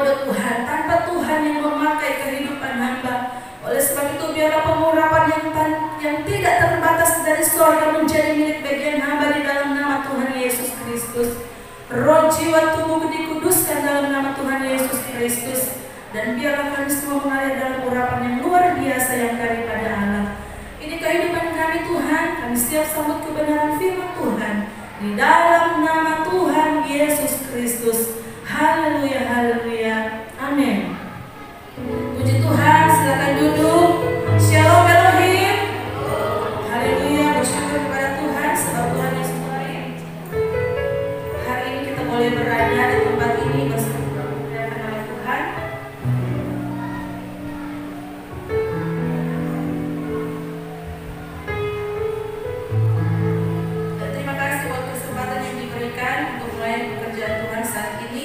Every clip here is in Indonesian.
daripada Tuhan, tanpa Tuhan yang memakai kehidupan hamba. Oleh sebab itu biarlah pengurapan yang tidak terbatas dari surga menjadi milik bagian hamba di dalam nama Tuhan Yesus Kristus. Roh, jiwa, tubuh dikuduskan dalam nama Tuhan Yesus Kristus. Dan biarlah kami semua mengalir dalam urapan yang luar biasa yang daripada Allah. Ini kehidupan kami Tuhan, kami siap sambut kebenaran firman Tuhan di dalam nama Tuhan Yesus Kristus. Haleluya, haleluya, amin. Puji Tuhan, silakan duduk. Shalom Elohim. Haleluya, bersyukur kepada Tuhan sebab Tuhan Yesus baik. Hari ini kita boleh berada di tempat ini bersama nama Tuhan. Dan terima kasih buat kesempatan yang diberikan untuk melayani pekerjaan Tuhan saat ini.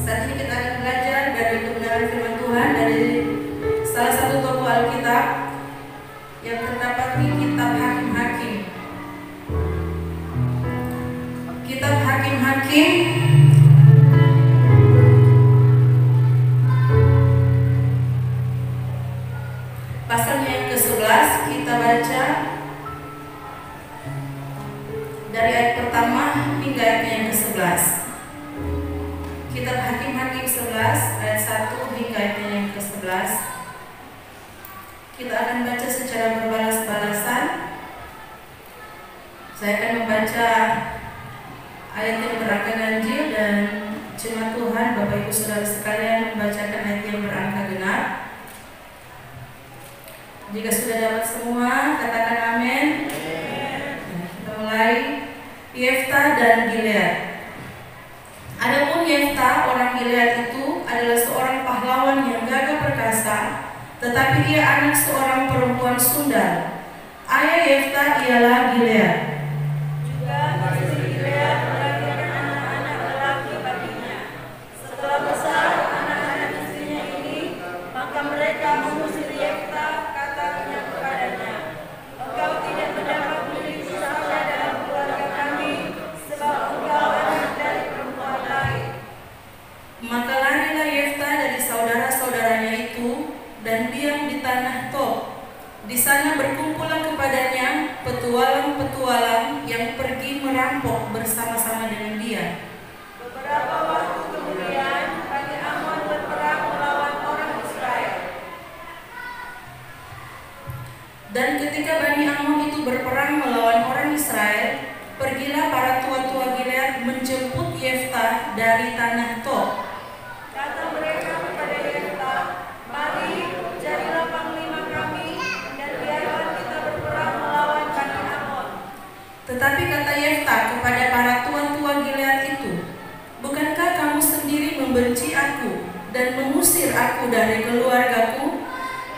Saat ini kita akan belajar dari kebenaran firman Tuhan dari salah satu toko Alkitab yang terdapat di kitab Hakim-Hakim. Kitab Hakim-Hakim pasalnya yang ke-11, kita baca dari ayat pertama hingga ayat yang ke-11. Kitab Hakim-Hakim 11 ayat 1 hingga ayat yang ke-11. Kita akan baca secara berbalas-balasan. Saya akan membaca ayat yang berangka ganjil dan jemaat Tuhan, Bapak Ibu Saudara sekalian membacakan ayat yang berangka genap. Jika sudah dapat semua, katakan amin. Kita mulai. Yefta dan Gilead. Adapun Yefta orang Gilead itu adalah seorang pahlawan yang gagah perkasa, tetapi dia anak seorang perempuan sundal. Ayah Yefta ialah Gilead. Juga istri Gilead melahirkan anak-anak lelaki baginya. Setelah besar anak-anak istrinya ini, maka mereka mengusir Yefta, katanya kepadanya, "Engkau tidak mendapat memiliki saudara dalam keluarga kami, sebab engkau anak dari perempuan lain." Maka larilah Yefta dari saudara-saudaranya itu dan diam di tanah Tob. Di sana berkumpulah kepadanya petualang-petualang yang pergi merampok bersama-sama dengan dia. Beberapa waktu kemudian, Bani Amon berperang melawan orang Israel. Dan ketika Bani Amon itu berperang melawan orang Israel, pergilah para tua-tua Gilead menjemput Yefta dari tanah Tob. Kata mereka kepada Yefta, "Mari, jadilah panglima kami, dan biarlah kita berperang melawan Bani Amon." Tetapi kata Yefta kepada para tua-tua Gilead itu, "Bukankah kamu sendiri membenci aku dan mengusir aku dari keluargaku?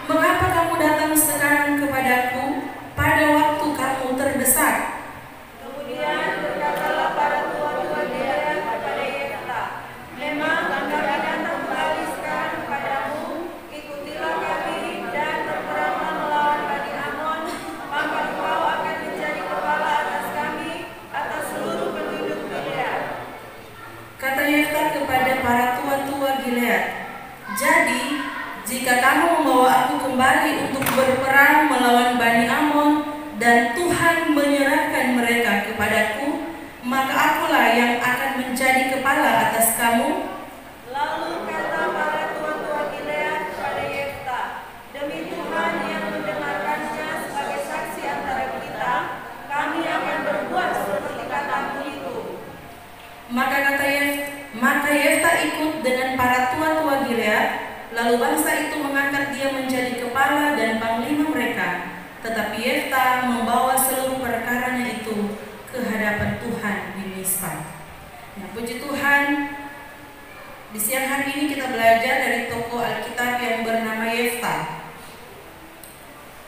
Mengapa kamu datang sekarang kepadaku pada waktu kamu terdesak?" Kemudian berkatalah para tua-tua Gilead kepada Yefta, "Memang engkau datang kembali sekarang kepadamu, ikutilah kami dan berperanglah melawan Bani Amon, maka engkau akan menjadi kepala atas kami, atas seluruh penduduk Gilead." Kata Yefta kepada para tua-tua Gilead, "Jadi, jika kamu membawa aku kembali untuk berperang melawan Bani Amon dan Tuhan menyerahkan mereka kepadaku, maka akulah yang akan menjadi kepala atas kamu." Lalu kata para tua-tua Gilead kepada Yefta, "Demi Tuhan yang mendengarkannya sebagai saksi antara kita, kami akan berbuat seperti katamu itu." Maka Yefta ikut dengan para tua-tua Gilead, lalu bangsa itu mengangkat dia menjadi kepala dan panglima mereka. Tetapi Yefta membawa seluruh perkaranya itu ke hadapan Tuhan di Mizpah. Nah, puji Tuhan, di siang hari ini kita belajar dari tokoh Alkitab yang bernama Yefta.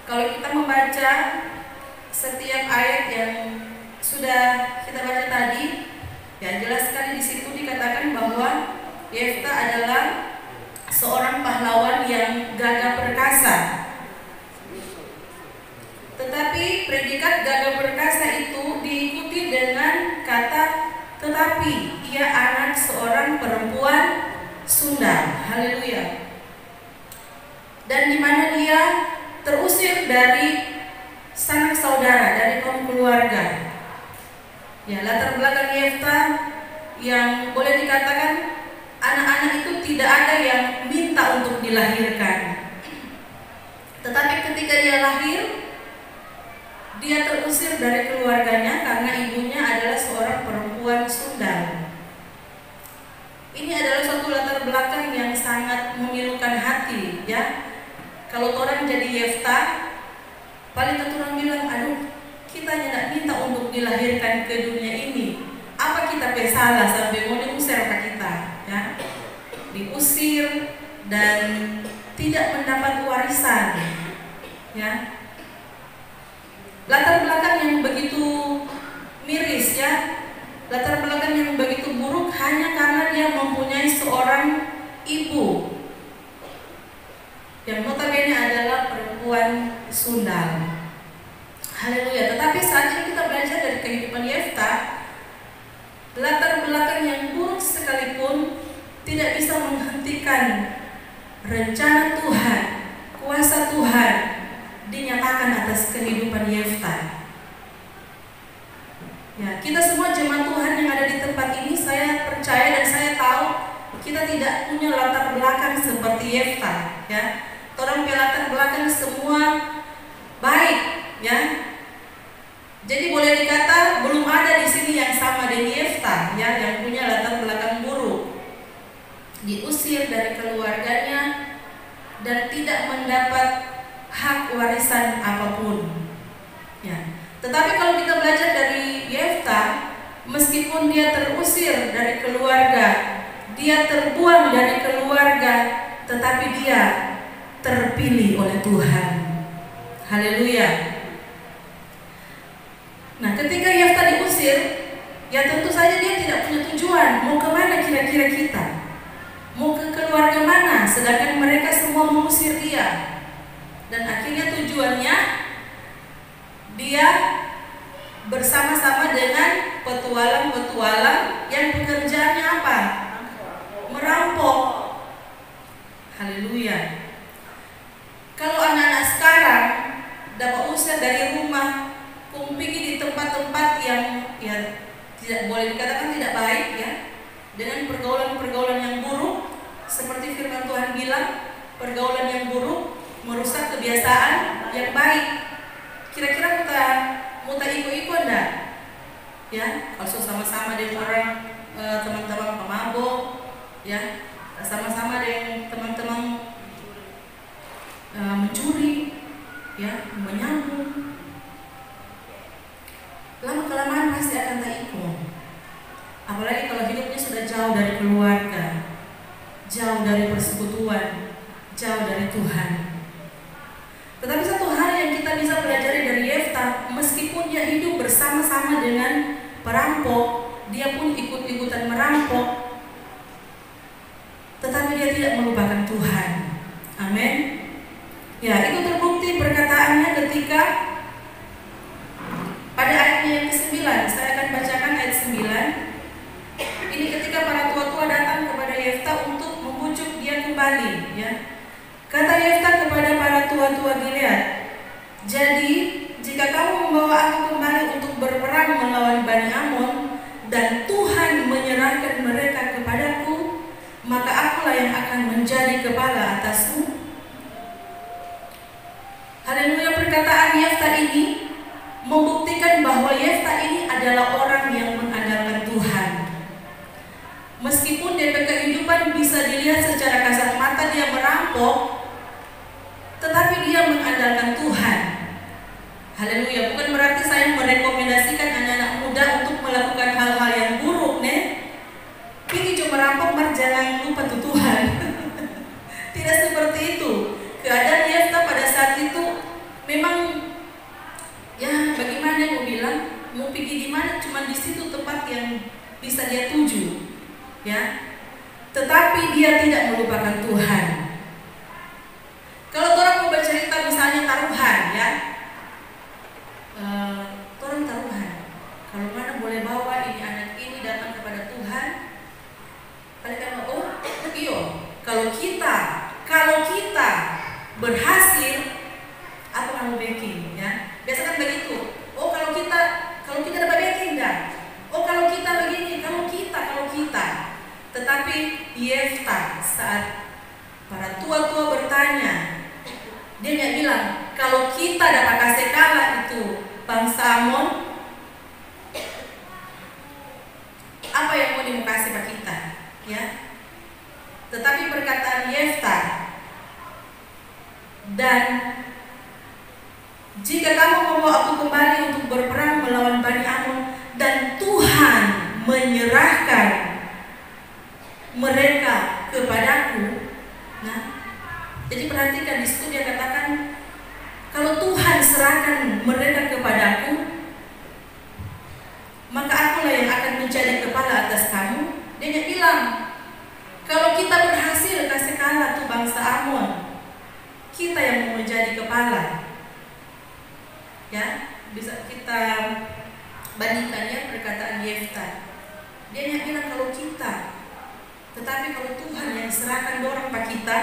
Kalau kita membaca setiap ayat yang sudah kita baca tadi, ya jelas sekali di situ dikatakan bahwa Yefta adalah seorang pahlawan yang gagah perkasa. Tetapi predikat gagah perkasa itu diikuti dengan kata tetapi ia anak seorang perempuan Sunda. Haleluya. Dan di mana dia terusir dari sanak saudara, dari kaum keluarga. Ya, latar belakang Yefta yang boleh dikatakan anak-anak itu tidak ada yang minta untuk dilahirkan. Tetapi ketika dia lahir, dia terusir dari keluarganya karena ibunya adalah seorang perempuan Sunda. Ini adalah suatu latar belakang yang sangat memilukan hati, ya. Kalau orang jadi Yefta, paling orang bilang, aduh, kita tidak minta untuk dilahirkan ke dunia ini. Apa kita salah sampai mau diusir ke kita, ya? Diusir dan tidak mendapat warisan, ya. Latar belakang yang begitu miris, ya. Latar belakang yang begitu buruk hanya karena dia mempunyai seorang ibu yang notabene adalah perempuan Sunda. Haleluya. Tetapi saat ini kita belajar dari kehidupan Yefta, latar belakang yang buruk sekalipun tidak bisa menghentikan rencana Tuhan, kuasa Tuhan dinyatakan atas kehidupan Yefta. Ya, kita semua jemaat Tuhan yang ada di tempat ini, saya percaya dan saya tahu kita tidak punya latar belakang seperti Yefta, ya. Orang latar belakang semua baik, ya. Jadi boleh dikata belum ada di sini yang sama dengan Yefta, ya, yang punya latar belakang buruk, diusir dari keluarganya dan tidak mendapat hak warisan apapun, ya. Tetapi kalau kita belajar dari Yefta, meskipun dia terusir dari keluarga, dia terbuang dari keluarga, tetapi dia terpilih oleh Tuhan. Haleluya. Nah, ketika Yefta diusir, ya tentu saja dia tidak punya tujuan. Mau kemana kira-kira kita? Mau ke keluarga mana? Sedangkan mereka semua mengusir dia. Dan akhirnya tujuannya dia bersama-sama dengan petualang-petualang yang pekerjaannya apa? Merampok. Haleluya. Kalau anak-anak sekarang dapat usir dari rumah, pergi di tempat-tempat yang ya tidak boleh dikatakan tidak baik, ya, dengan pergaulan-pergaulan yang buruk, seperti firman Tuhan bilang, pergaulan yang buruk merusak kebiasaan yang baik. Kira-kira muta iko-iko enggak? Ya, kalau sama-sama dengan orang teman-teman pemabuk, ya, sama-sama dengan teman-teman mencuri, ya, menyambung, lama-kelamaan pasti akan tak ikut. Apalagi kalau hidupnya sudah jauh dari keluarga, jauh dari persekutuan, jauh dari Tuhan. Tetapi satu hal yang kita bisa pelajari dari Yefta, meskipun dia hidup bersama-sama dengan perampok, dia pun ikut-ikutan merampok, tetapi dia tidak melupakan Tuhan. Amin. Ya, itu terbukti perkataannya ketika pada ayatnya yang ke-9. Saya akan bacakan ayat 9. Ini ketika para tua-tua datang kepada Yefta untuk membujuk dia kembali, ya. Kata Yefta kepada para tua-tua Gilead, jadi jika kamu membawa aku kembali untuk berperang melawan Bani Amon dan Tuhan menyerahkan mereka kepadaku, maka akulah yang akan menjadi kepala atasmu. Haleluya. Perkataan Yefta ini membuktikan bahwa Yefta ini adalah orang yang mengandalkan Tuhan. Meskipun dari kehidupan bisa dilihat secara kasat mata dia merampok, tetapi dia mengandalkan Tuhan. Haleluya. Bukan berarti saya merekomendasikan anak-anak muda untuk melakukan hal-hal yang buruk, nih. Ini cuma merampok, jangan lupa tuh Tuhan. Tidak seperti itu. Keadaan Yefta pada saat itu memang, ya, bagaimana mau bilang, mau pergi di mana, cuma di situ tempat yang bisa dia tuju, ya. Tetapi dia tidak melupakan Tuhan. Kalau orang mau bercerita misalnya taruhan, ya, orang taruhan, kalau mana boleh bawa ini anak ini datang kalau kita berhasil, apa kamu backing ya? Biasa kan begitu. Oh kalau kita dapat backing dah. Oh kalau kita begini, kalau kita. Tetapi Yefta saat para tua-tua bertanya, dia nggak bilang kalau kita dapat kasih kalah itu bangsa Amon, apa yang mau dimukasi bagi kita, ya? Tetapi perkataan Yefta, dan jika kamu membawa aku kembali untuk berperang melawan Bani Amon dan Tuhan menyerahkan mereka kepadaku, nah, jadi perhatikan di situ dia katakan kalau Tuhan serahkan mereka kepadaku, maka akulah yang akan menjadi kepala atas kamu. Dia tidak bilang kalau kita berhasil kasih kalah tuh bangsa Amon, kita yang mau menjadi kepala. Ya, bisa kita bandingkannya perkataan Yefta. Dia hanya bilang kalau kita, tetapi kalau Tuhan yang serahkan dorong pak kita,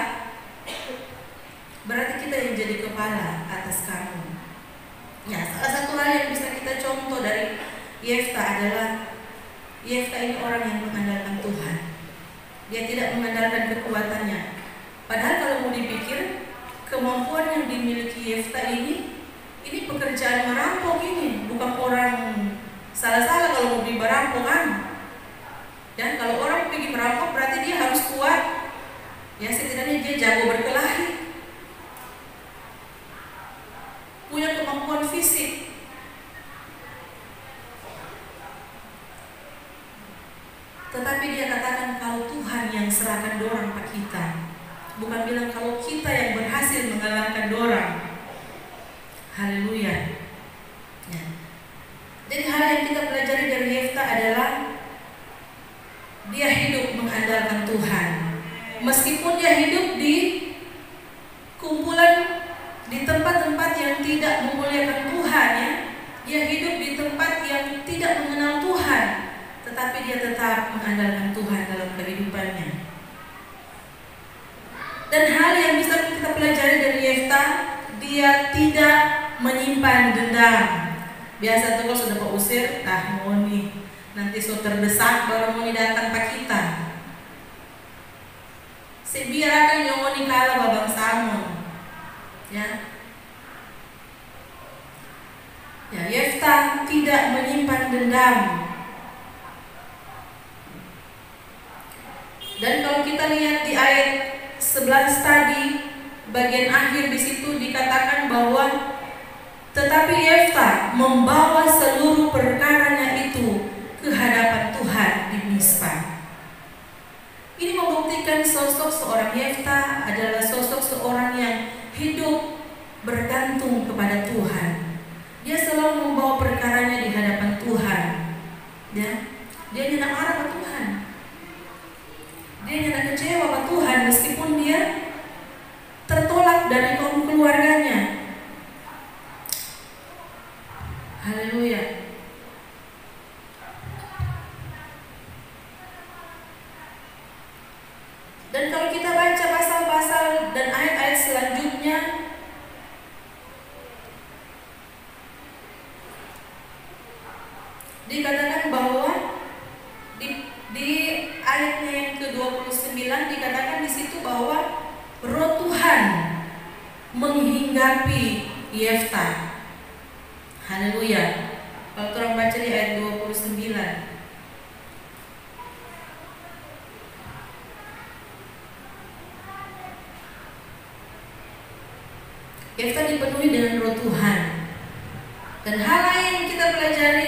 berarti kita yang jadi kepala atas kamu. Ya, salah satu hal yang bisa kita contoh dari Yefta adalah Yefta ini orang yang mengandalkan Tuhan. Dia tidak mengandalkan kekuatannya. Padahal kalau mau dipikir, kemampuan yang dimiliki Yefta ini pekerjaan merampok ini, bukan orang salah-salah kalau mau pergi merampokan. Dan kalau orang pergi merampok berarti dia harus kuat. Ya setidaknya dia jago berkelahi, punya kemampuan fisik. Tetapi dia katakan kalau Tuhan yang serahkan dorang pak kita, bukan bilang kalau kita yang berhasil mengalahkan dorang. Haleluya. Ya. Jadi hal yang kita pelajari dari Yefta adalah dia hidup mengandalkan Tuhan. Meskipun dia hidup di kumpulan, di tempat-tempat yang tidak memuliakan Tuhan, ya, dia hidup di tempat yang tidak mengenal Tuhan, tetapi dia tetap mengandalkan Tuhan dalam kehidupannya. Dan hal yang bisa kita pelajari dari Yefta, dia tidak menyimpan dendam. Biasa tuh kalau sudah mau usir, mau nih nanti so terdesak baru mau datang pak kita. Biarkan yang mau kalah babang Amon, ya. Ya, Yefta tidak menyimpan dendam. Dan kalau kita lihat di ayat 11 tadi, bagian akhir di situ dikatakan bahwa tetapi Yefta membawa seluruh perkaranya itu ke hadapan Tuhan di Mizpah. Ini membuktikan sosok seorang Yefta adalah sosok seorang yang hidup bergantung kepada Tuhan. Dia selalu membawa perkaranya di hadapan Tuhan. Ya, dia tidak marah ke Tuhan. Dia tidak kecewa ke Tuhan meskipun dia tertolak dari kaum keluarganya. Haleluya. Dan kalau kita baca pasal-pasal dan ayat-ayat selanjutnya, dikatakan bahwa di ayatnya yang ke-29 dikatakan di situ bahwa roh Tuhan menghinggapi Yefta. Haleluya. Kalau orang baca di ayat 29. Yefta dipenuhi dengan roh Tuhan. Dan hal lain yang kita pelajari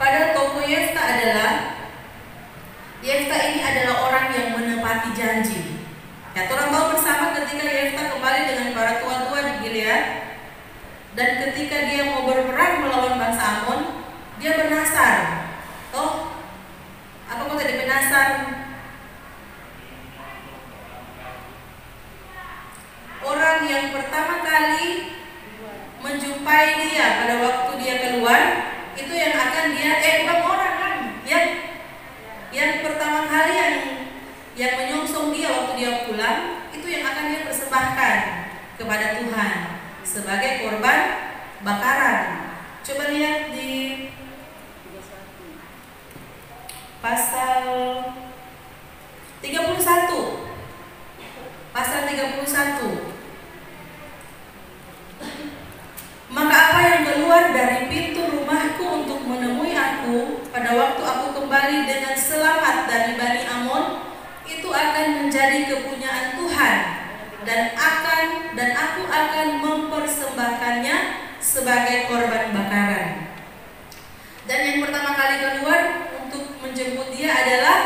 pada tokoh Yefta adalah Yefta ini adalah orang yang menepati janji. Ya, orang tahu bersama ketika Yefta kembali dengan para tua-tua di Gilead, dan ketika dia mau berperang melawan bangsa Amon, dia bernasar. Toh, apa kau tadi bernasar? Orang yang pertama kali menjumpai dia pada waktu dia keluar, itu yang akan dia bukan orang kan, yang pertama kali yang menyongsong dia mempersembahkan kepada Tuhan sebagai korban bakaran. Coba lihat di pasal 31. Pasal 31. Maka apa yang keluar dari pintu rumahku untuk menemui aku pada waktu aku kembali dengan selamat dari Bani Amon, itu akan menjadi kepunyaan Tuhan, dan aku akan mempersembahkannya sebagai korban bakaran. Dan yang pertama kali keluar untuk menjemput dia adalah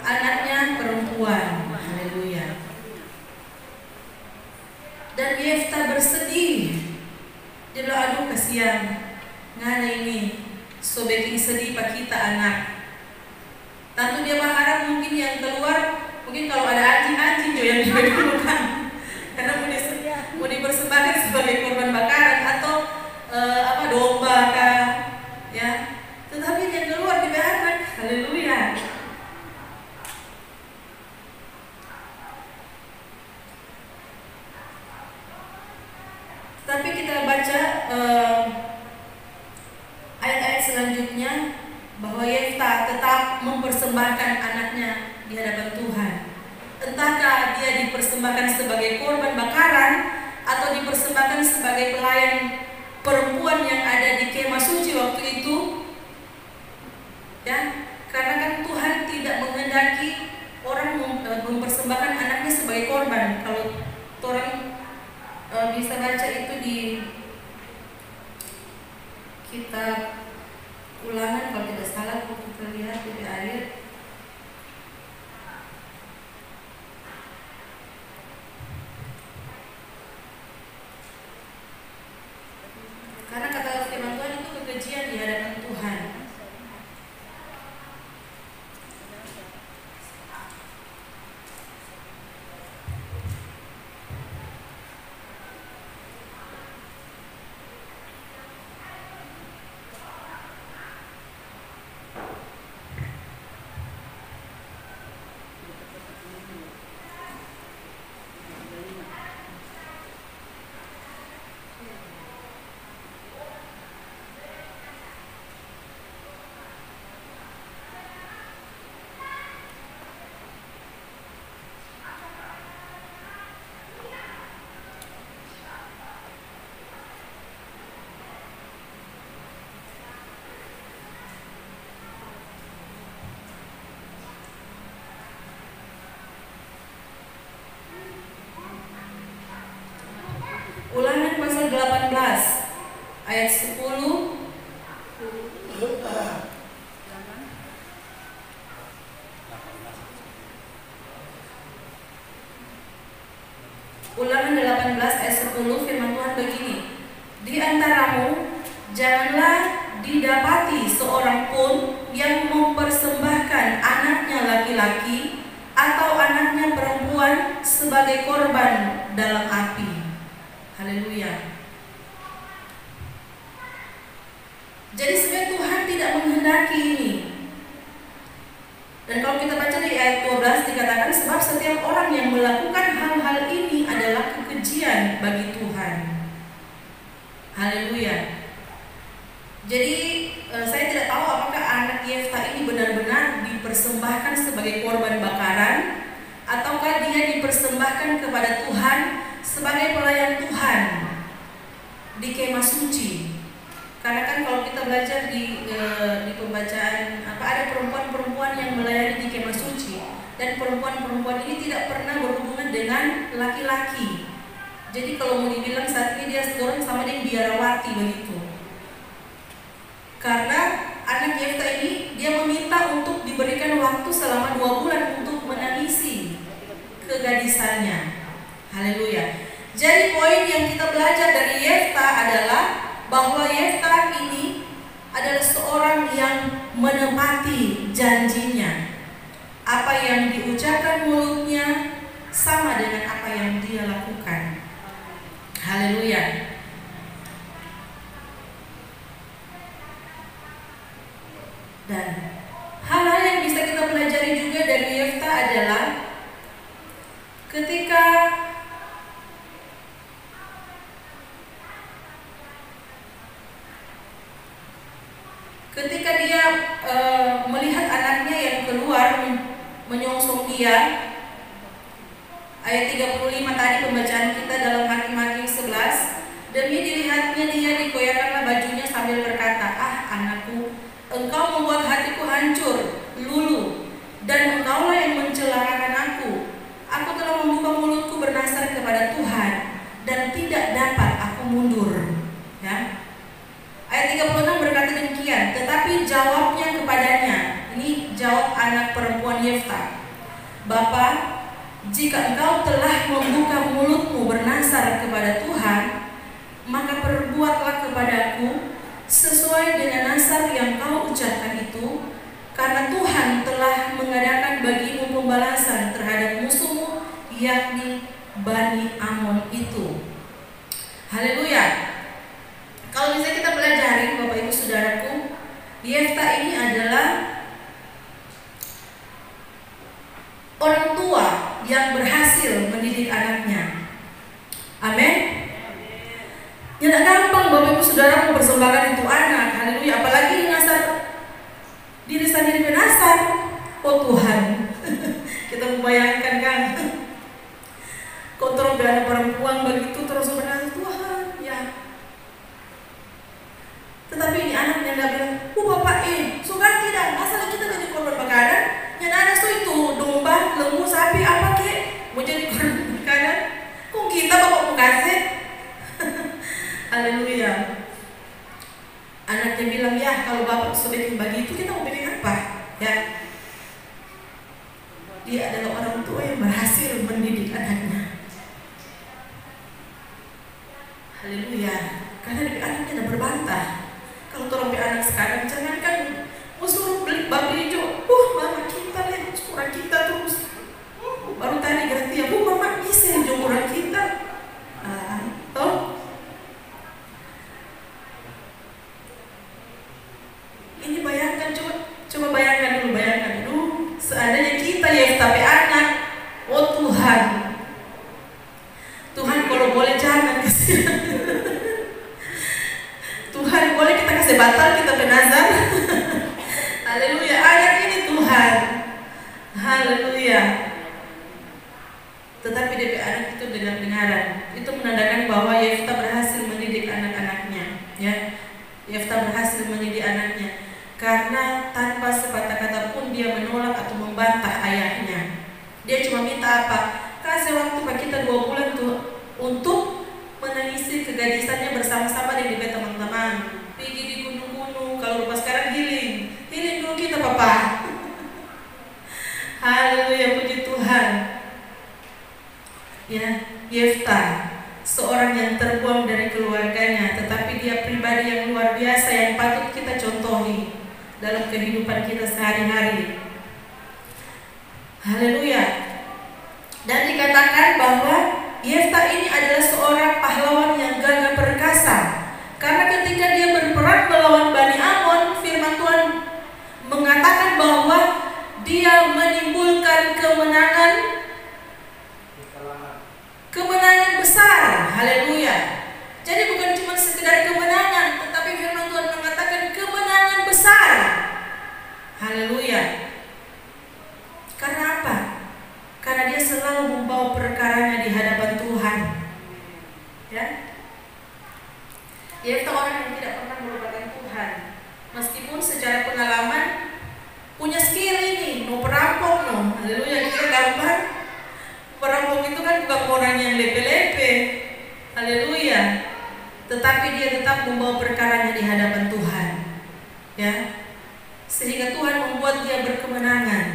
anaknya perempuan. Haleluya. Dan Yefta bersedih. Dia bilang, aduh kasihan, ngana ini sobeking sedih pak kita anak. Tentu dia berharap mungkin yang keluar, mungkin kalau ada anjing juga yang diberikan, karena mau dipersembahkan sebagai korban bakaran atau domba kah, ya. Tetapi yang keluar diberharap, haleluya. Tapi kita baca ayat-ayat selanjutnya bahwa Yefta tetap mempersembahkan anaknya di hadapan Tuhan. Entahkah dia dipersembahkan sebagai korban bakaran atau dipersembahkan sebagai pelayan perempuan yang ada di kemah suci waktu itu, ya, karena kan Tuhan tidak menghendaki orang mempersembahkan anaknya sebagai korban. Kalau orang bisa baca itu di kitab Ulangan kalau tidak salah, kalau kita lihat di ayat karena kata firman Tuhan itu kekejian di hadapan Tuhan. Ulangan pasal 18 ayat 10. Ulangan 18 ayat 10 firman Tuhan begini. Di antaramu janganlah didapati seorang pun yang mempersembahkan anaknya laki-laki atau anaknya perempuan sebagai korban dalam api. Haleluya. Jadi sebenarnya Tuhan tidak menghendaki ini. Dan kalau kita baca di ayat 12 dikatakan sebab setiap orang yang melakukan hal-hal ini adalah kekejian bagi Tuhan. Haleluya. Jadi saya tidak tahu apakah anak Yefta ini benar-benar dipersembahkan sebagai korban bakaran ataukah dia dipersembahkan kepada Tuhan sebagai pelayan Tuhan di kemah suci. Karena kan kalau kita belajar di pembacaan ada perempuan-perempuan yang melayani di kemah suci, dan perempuan-perempuan ini tidak pernah berhubungan dengan laki-laki. Jadi kalau mau dibilang saat ini dia sedorong sama dia biarawati begitu. Karena anak Yefta ini dia meminta untuk diberikan waktu selama 2 bulan untuk menangisi kegadisannya. Haleluya. Jadi poin yang kita belajar dari Yefta adalah bahwa Yefta ini adalah seorang yang menepati janjinya. Apa yang diucapkan mulutnya sama dengan apa yang dia lakukan. Haleluya. Dan hal-hal yang bisa kita pelajari juga dari Yefta adalah ketika dia. Ayat 35 tadi pembacaan kita dalam Hakim-Hakim 11. Demi dilihatnya dia dikoyakkanlah bajunya sambil berkata, "Ah anakku, engkau membuat hatiku hancur, luluh, dan engkaulah yang mencelakakan aku. Aku telah membuka mulutku bernasar kepada Tuhan, dan tidak dapat aku mundur." Ya. Ayat 36 berkata demikian, tetapi jawabnya kepadanya, ini jawab anak perempuan Yefta, "Bapa, jika engkau telah membuka mulutmu bernasar kepada Tuhan, maka perbuatlah kepadaku sesuai dengan nasar yang kau ucapkan itu, karena Tuhan telah mengadakan bagimu pembalasan terhadap musuhmu, yakni Bani Amon itu." Haleluya. Kalau bisa kita pelajari, Bapak Ibu Saudaraku, Yefta ini adalah orang tua yang berhasil mendidik anaknya. Amin. Ya, tidak gampang Bapak Ibu Saudara mempersembahkan itu anak. Haleluya. Apalagi nasar diri sendiri bernasar. Oh Tuhan. Kita membayangkan kan. Kontrol anak perempuan begitu terus bernasar, Tuhan ya. Tetapi ini anaknya tidak bilang, Bapak suka tidak, masalah kita jadi korban makanan. Yang ada itu domba, lembu, sapi, apa kek mau jadi korban makanan. Kok kita Bapak mau kasih? Haleluya. Anaknya bilang, ya kalau Bapak sudah bikin begitu, kita mau bikin apa? Ya. Dia adalah orang tua yang berhasil mendidik anaknya. Haleluya. Karena anaknya tidak berbantah. Kalau orang anak sekarang jangankan mau suruh beli babi hijau, mama kita lihat ukuran kita terus. Baru tadi ganti ya, mama bisa yang ukuran kita. Toh ini bayangkan, coba bayangkan dulu, seandainya kita ya tapi anak, oh Tuhan kalau boleh jangan kasih. Tuhan boleh kita kasih batal, kita penazar. Haleluya, anak ini Tuhan. Haleluya. Tetapi DP anak itu dengar-dengaran. Itu menandakan bahwa Yefta berhasil mendidik anak-anaknya. Ya, Yefta berhasil mendidik anaknya. Karena tanpa sepatah kata pun dia menolak atau membantah ayahnya. Dia cuma minta apa? Kasih waktu Pak kita 2 bulan tuh untuk menangisi kegadisannya bersama-sama di bawah teman-teman. Pergi di gunung-gunung. Kalau rupa sekarang healing dulu kita Papa. Haleluya, puji Tuhan. Ya, Yefta seorang yang terbuang dari keluarganya, tetapi dia pribadi yang luar biasa yang patut kita contohi dalam kehidupan kita sehari-hari. Haleluya. Dan dikatakan bahwa Yefta ini adalah seorang pahlawan yang gagah perkasa. Karena ketika dia berperang melawan Bani Amon, firman Tuhan mengatakan bahwa dia menimbulkan kemenangan besar. Haleluya. Jadi bukan cuma sekedar kemenangan, tetapi firman Tuhan mengatakan kemenangan besar. Haleluya. Karena apa? Karena dia selalu membawa perkaranya di hadapan Tuhan. Ya. Yefta orang yang tidak pernah melupakan Tuhan. Meskipun secara pengalaman punya skill ini, mau perampok no. Haleluya, kita gampang. Perampok itu kan bukan orang yang lepe-lepe. Haleluya. Tetapi dia tetap membawa perkaranya di hadapan Tuhan. Ya. Sehingga Tuhan membuat dia berkemenangan.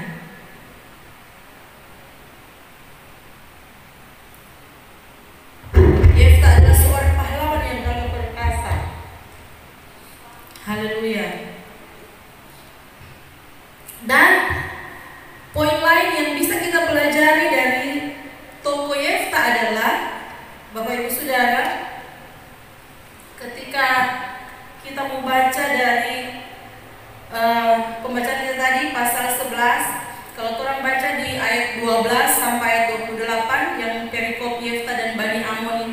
Yefta adalah seorang pahlawan yang gagah perkasa. Haleluya. Dan poin lain yang bisa kita pelajari dari tokoh Yefta adalah, Bapak Ibu Saudara, ketika kita membaca dari pembacaan kita tadi pasal 11, kalau orang baca di ayat 12 sampai ayat 28 yang perikop Yefta dan Bani Amon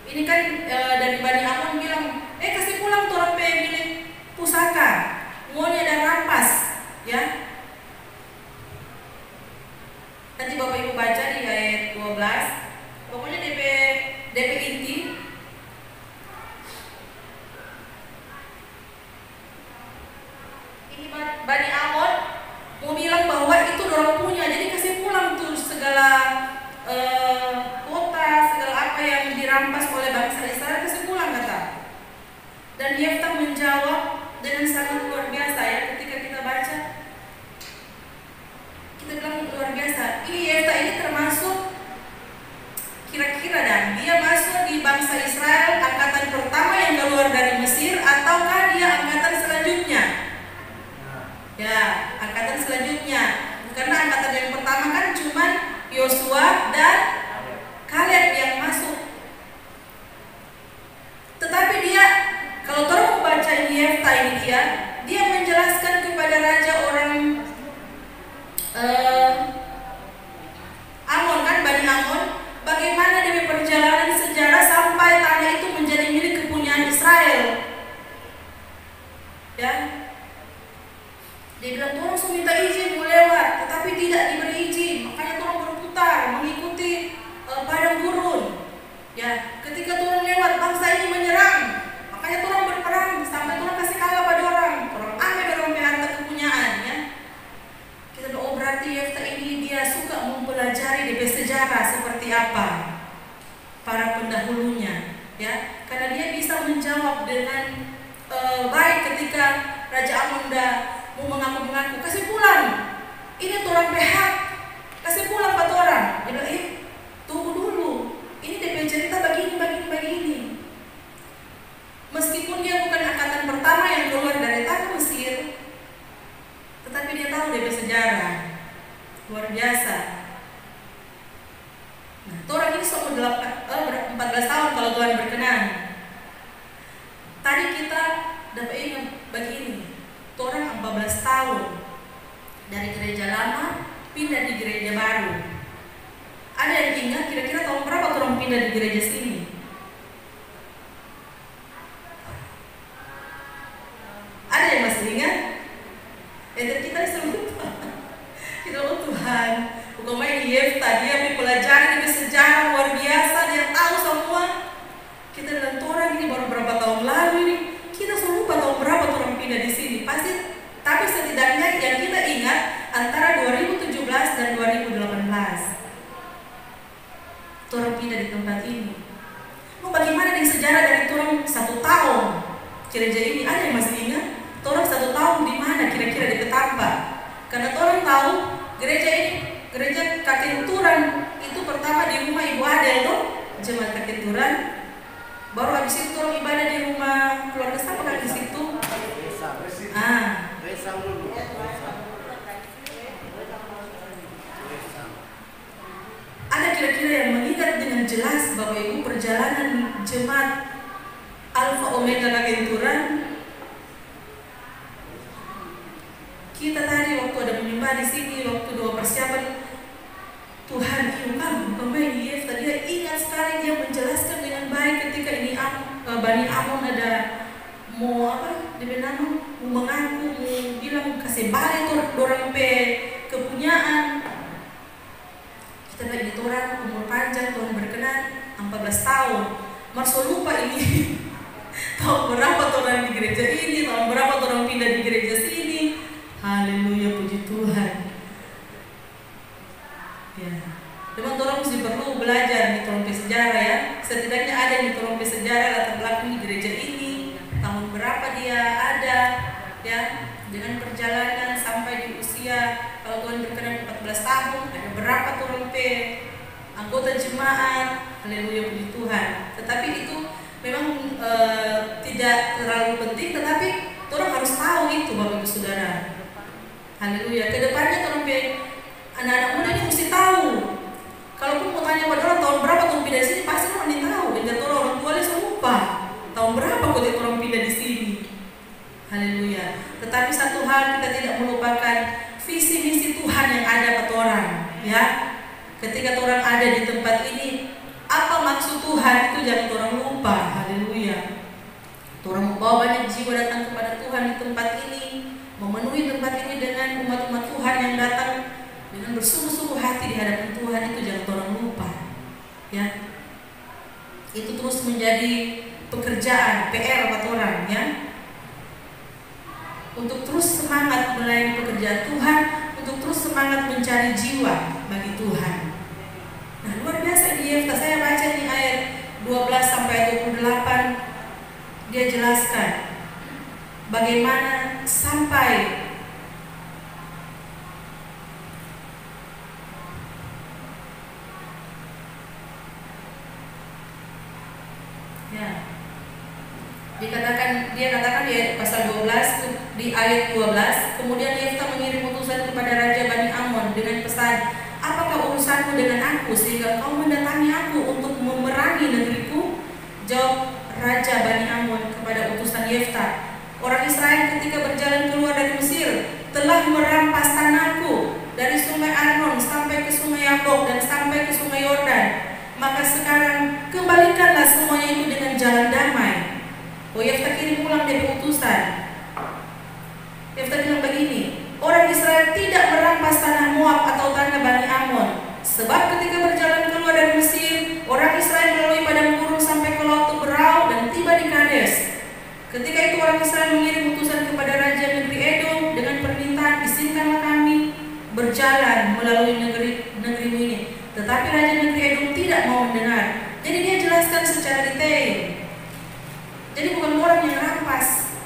ini kan dari Bani Amon bilang, kasih pulang orang milik pusaka, mau ada rampas, ya. Dan Yefta menjawab dengan sangat luar biasa ya. Ketika kita baca, kita bilang luar biasa. Ini Yefta ini termasuk kira-kira dan dia masuk di bangsa Israel angkatan pertama yang keluar dari Mesir, ataukah dia angkatan selanjutnya? Ya, angkatan selanjutnya. Karena angkatan yang pertama kan cuman Yosua dan Kaleb yang masuk. Tetapi dia, kalau orang membaca Yefta ini dia menjelaskan kepada raja orang Amon kan, Bani Amon, bagaimana dari perjalanan sejarah sampai tanah itu menjadi milik kepunyaan Israel. Ya, dia bilang orang sudah minta izin mau lewat, tetapi tidak diberi izin, makanya orang berputar mengikuti padang gurun. Ya, ketika orang lewat bangsa ini menyerang, makanya orang berperang sampai orang kasih kalah pada orang ambil orang harta kepunyaan. Ya, kita bilang, oh berarti Yefta ini dia suka mempelajari dari sejarah seperti apa para pendahulunya, ya, karena dia bisa menjawab dengan baik ketika Raja Amon mau mengaku-mengaku, kasih pulang, ini orang pihak, kasih pulang 4 orang. Dia bilang, tunggu dulu, ini DP cerita begini. Meskipun dia bukan angkatan pertama yang keluar dari tanah Mesir, tetapi dia tahu DP sejarah luar biasa. Nah, orang ini sudah 14 tahun kalau Tuhan berkenan. Tadi kita dapat ingat begini, orang 14 tahun dari gereja lama pindah di gereja baru. Ada yang ingat kira-kira tahun berapa orang pindah di gereja sini? Ada yang masih ingat? Kita disuruh lupa. Kita lupa Tuhan. Bukan main Yefta, dia mempelajari dari sejarah luar biasa, dia tahu semua. Kita bilang orang ini baru berapa tahun lalu ini, kita sudah lupa tahun berapa orang pindah di sini. Pasti, tapi setidaknya yang kita ingat antara 2017 dan 2018 orang pindah di tempat ini. Mau bagaimana di sejarah dari orang 1 tahun gereja ini, ada yang masih ingat? Orang 1 tahun di mana kira-kira di Ketamba? Karena orang tahu gereja ini, gereja Kakenturan itu pertama di rumah Ibu Adel loh, jemaat Kakenturan. Baru habis itu orang ibadah di rumah keluarga siapa kan di situ? Ada kira-kira yang mengingat dengan jelas Bapak Ibu perjalanan jemaat Alfa Omega Kakenturan? Kita tadi waktu ada menyembah di sini, waktu doa persiapan, Tuhan bukan main Yefta, dia ingat sekali, dia menjelaskan dengan baik ketika ini Bani Amon ada mau mengaku, mau bilang kasih balik orang kepunyaan. Kita lagi orang umur panjang, Tuhan berkenan 14 tahun. Masa lupa ini tahun berapa orang di gereja ini, tahun berapa orang pindah di gereja sini. Haleluya, puji Tuhan. Ya, memang orang mesti perlu belajar di trompet sejarah ya. Setidaknya ada di trompet sejarah latar belakang di gereja ini, tahun berapa dia ada, ya, dengan perjalanan sampai di usia kalau Tuhan berkenan 14 tahun, ada berapa trompet, anggota jemaat. Haleluya, puji Tuhan. Tetapi itu memang tidak terlalu penting, tetapi orang harus tahu itu Bapak Ibu Saudara. Haleluya. Kedepannya trompet anak-anak muda ini mesti tahu. Kalaupun mau tanya pada orang tahun berapa orang pindah di sini, pasti orang ini tahu. Dan orang tua dia lupa tahun berapa kok orang pindah di sini. Haleluya. Tetapi satu hal kita tidak melupakan visi misi Tuhan yang ada pada orang. Ya, ketika orang ada di tempat ini, apa maksud Tuhan itu jangan orang lupa. Haleluya. Orang membawa banyak jiwa datang kepada Tuhan di tempat ini, memenuhi tempat ini dengan umat-umat Tuhan yang datang dengan bersungguh-sungguh hati di hadapan Tuhan, itu jangan orang lupa. Ya, itu terus menjadi pekerjaan PR buat orang ya, untuk terus semangat melayani pekerjaan Tuhan, untuk terus semangat mencari jiwa bagi Tuhan. Nah, luar biasa di Yefta. Saya baca di ayat 12 sampai 28, dia jelaskan bagaimana sampai dia katakan di pasal 12 di ayat 12, kemudian Yefta mengirim utusan kepada Raja Bani Amon dengan pesan, apakah urusanmu dengan aku sehingga kau mendatangi aku untuk memerangi negeriku? Jawab Raja Bani Amon kepada utusan Yefta, orang Israel ketika berjalan keluar dari Mesir telah merampas tanahku dari sungai Arnon sampai ke sungai Yabok dan sampai ke sungai Yordan. Maka sekarang kembalikanlah semuanya itu dengan jalan damai. Yefta kirim ulang dari utusan. Yefta bilang begini, orang Israel tidak merampas tanah Moab atau tanah Bani Amon, sebab ketika berjalan keluar dari Mesir, orang Israel melalui padang gurun sampai ke laut Teberau dan tiba di Kades. Ketika itu orang Israel mengirim utusan kepada Raja negeri Edom dengan permintaan, izinkanlah kami berjalan melalui negerimu ini. Tetapi Raja negeri Edom tidak mau mendengar. Jadi dia jelaskan secara detail. Jadi bukan orang yang rampas,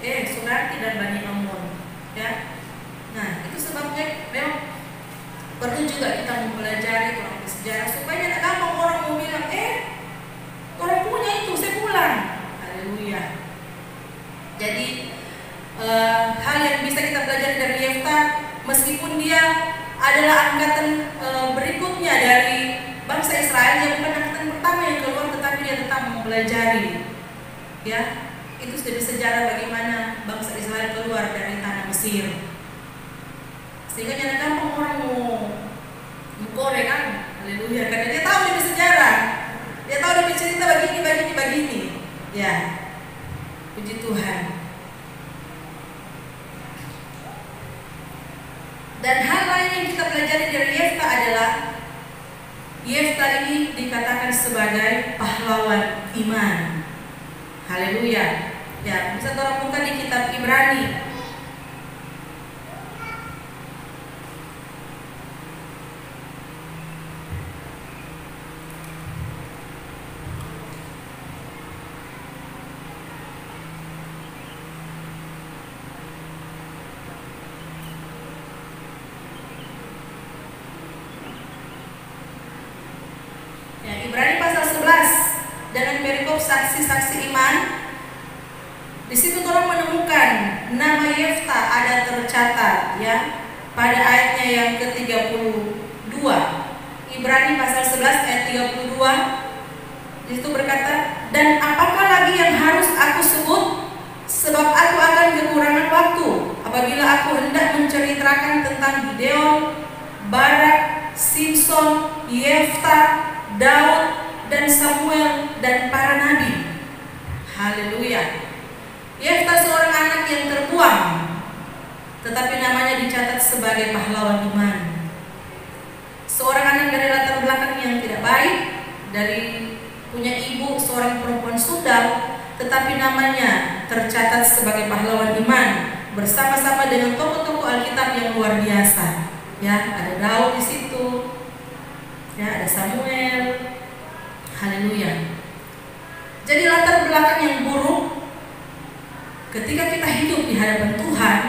Sunarti dan Bani Amon, ya. Nah, itu sebabnya memang perlu juga kita mempelajari tentang sejarah supaya tidak gampang orang mau bilang, orang punya itu, saya pulang. Haleluya. Jadi hal yang bisa kita pelajari dari Yefta, meskipun dia adalah angkatan berikutnya dari bangsa Israel, dia bukan angkatan pertama yang keluar, tetapi dia tetap mempelajari, ya. Itu dari sejarah bagaimana bangsa Israel keluar dari tanah Mesir, sehingga jangan gampang orang mau mengkorek kan. Haleluya, karena dia tahu dari sejarah, dia tahu dari cerita begini, ya. Puji Tuhan. Dan hal lain yang kita pelajari dari Yefta adalah Yefta ini dikatakan sebagai pahlawan iman. Haleluya. Ya, bisa tolong buka di kitab Ibrani. Ibrani pasal 11 dengan perikop saksi-saksi iman. Di situ orang menemukan nama Yefta ada tercatat, ya, pada ayatnya yang ke-32. Ibrani pasal 11 ayat 32. Di situ berkata, dan apakah lagi yang harus aku sebut? Sebab aku akan kekurangan waktu apabila aku hendak menceritakan tentang Gideon, Barak, Simson, Yefta, Daud, dan Samuel, dan para nabi. Haleluya. Yefta seorang anak yang terbuang, tetapi namanya dicatat sebagai pahlawan iman. Seorang anak dari latar belakang yang tidak baik, dari punya ibu seorang perempuan sundal, tetapi namanya tercatat sebagai pahlawan iman bersama-sama dengan tokoh-tokoh Alkitab yang luar biasa. Ya, ada Daud di situ. Ya, ada Samuel. Haleluya. Jadi latar belakang yang buruk ketika kita hidup di hadapan Tuhan,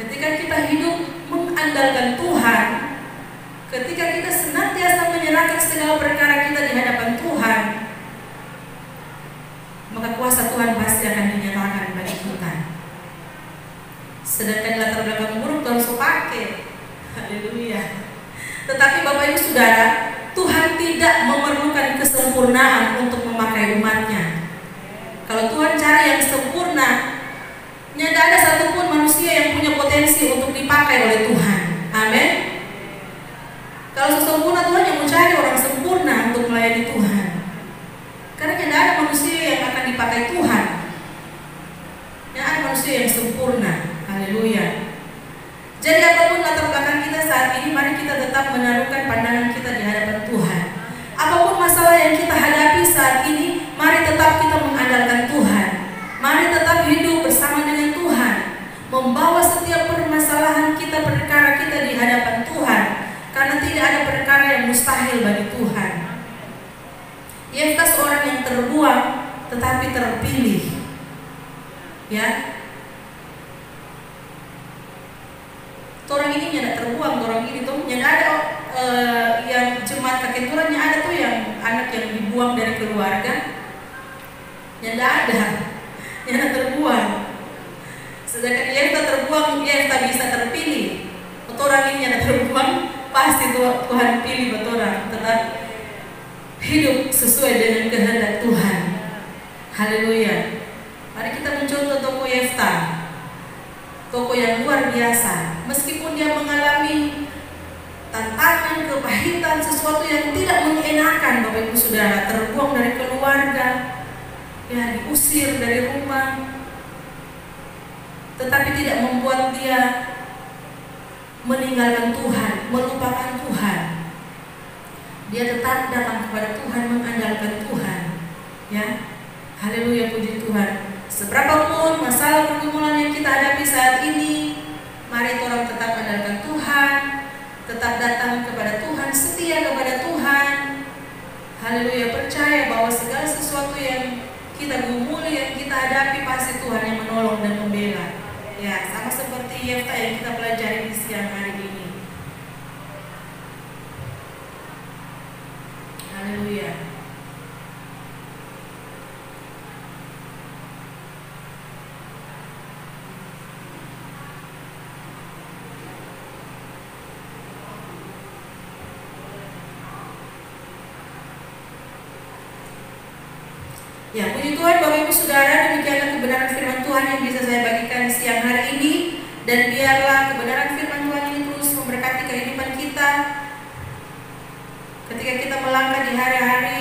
ketika kita hidup mengandalkan Tuhan, ketika kita senantiasa menyerahkan segala perkara kita di hadapan Tuhan, maka kuasa Tuhan pasti akan dinyatakan bagi kita. Sedangkan latar belakang buruk Tuhan sudah pakai. Haleluya. Tetapi Bapak Ibu Saudara, Tuhan tidak memerlukan kesempurnaan untuk memakai umatnya. Kalau Tuhan cari yang sempurna, tidak ada satupun manusia yang punya potensi untuk dipakai oleh Tuhan. Amin. Kalau sesempurna Tuhan yang mencari orang sempurna untuk melayani Tuhan, karena tidak ada manusia yang akan dipakai Tuhan. Tidak ada manusia yang sempurna. Haleluya. Jadi apapun latar belakang kita saat ini, mari kita tetap menaruhkan pandangan kita di hadapan Tuhan. Apapun masalah yang kita hadapi saat ini, mari tetap kita mengandalkan Tuhan. Mari tetap hidup bersama dengan Tuhan, membawa setiap permasalahan kita, perkara kita di hadapan Tuhan, karena tidak ada perkara yang mustahil bagi Tuhan. Yefta seorang yang terbuang tetapi terpilih. Ya, orang ini tidak terbuang, orang ini tuh yang ada yang jemaat kakek turunnya ada tuh yang anak yang dibuang dari keluarga, yang tidak ada, yang terbuang. Sedangkan Yefta terbuang, Yefta bisa terpilih. Orang ini yang terbuang, pasti Tuhan pilih betul orang, tetap hidup sesuai dengan kehendak Tuhan. Haleluya. Mari kita mencontoh tokoh Yefta, tokoh yang luar biasa. Meskipun dia mengalami tantangan, kepahitan, sesuatu yang tidak mengenakan, Bapak Ibu Saudara, terbuang dari keluarga, ya diusir dari rumah, tetapi tidak membuat dia meninggalkan Tuhan, melupakan Tuhan. Dia tetap datang kepada Tuhan, mengandalkan Tuhan. Ya, haleluya, puji Tuhan. Seberapapun masalah pergumulan yang kita hadapi saat ini, mari orang tetap andalkan Tuhan, tetap datang kepada Tuhan, setia kepada Tuhan. Haleluya, percaya bahwa segala sesuatu yang kita gumuli, yang kita hadapi, pasti Tuhan yang menolong dan membela. Ya, sama seperti Yefta yang kita pelajari di siang hari ini. Haleluya. Ya, puji Tuhan Bapak Ibu Saudara, demikianlah kebenaran firman Tuhan yang bisa saya bagikan siang hari ini. Dan biarlah kebenaran firman Tuhan ini terus memberkati kehidupan kita. Ketika kita melangkah di hari-hari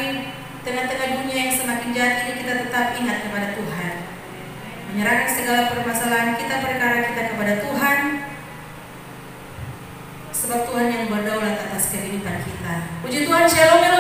tengah-tengah dunia yang semakin jahat ini, kita tetap ingat kepada Tuhan. Menyerahkan segala permasalahan kita, perkara kita kepada Tuhan. Sebab Tuhan yang berdaulat atas kehidupan kita. Puji Tuhan, shalom.